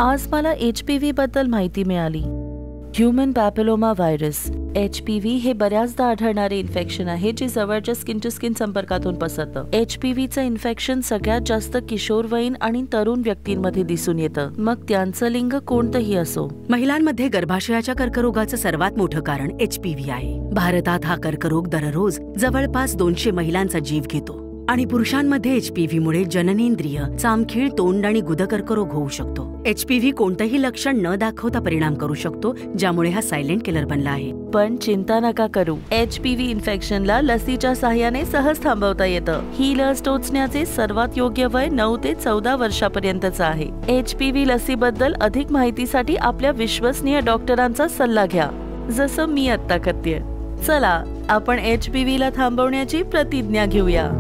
आज मला HPV बद्दल माहिती मिळाली. ह्युमन पॅपिलोमा व्हायरस HPV हे बऱ्याचदा आढळणारे इन्फेक्शन आहे जे जवळच्या स्किन टू स्किन संपर्कातून पसरतं. HPVचं इन्फेक्शन सगळ्यात जास्त किशोरवयीन आणि तरुण व्यक्तींमध्ये दिसून येतं, मग त्यांचं लिंग कोणतंही असो. महिलांमध्ये गर्भाशयाच्या कर्करोगाचं सर्वात मोठं कारण HPV आहे. भारतात हा कर्करोग दररोज जवळपास 200 महिलांचा जीव घेतो आणि पुरुषांमध्ये HPV मुळे जननेंद्रिय, चामखीळ, तोंड आणि गुदकर्करोग होऊ शकतो. HPV कोणतंही लक्षण न दाखवता परिणाम करू शकतो, ज्यामुळे हा सायलेंट किलर बनला आहे. पण चिंता नका करू. HPV इन्फेक्शनला लसीच्या सहाय्याने सहज थांबवता येतं. ही लस टोचण्याचे सर्वात योग्य वय 9 ते 14 वर्षापर्यंतचं आहे. HPV लसीबद्दल अधिक माहितीसाठी आपल्या विश्वसनीय डॉक्टरांचा सल्ला घ्या, जसं मी आत्ता करतेय. चला आपण HPV ला थांबवण्याची प्रतिज्ञा घेऊया.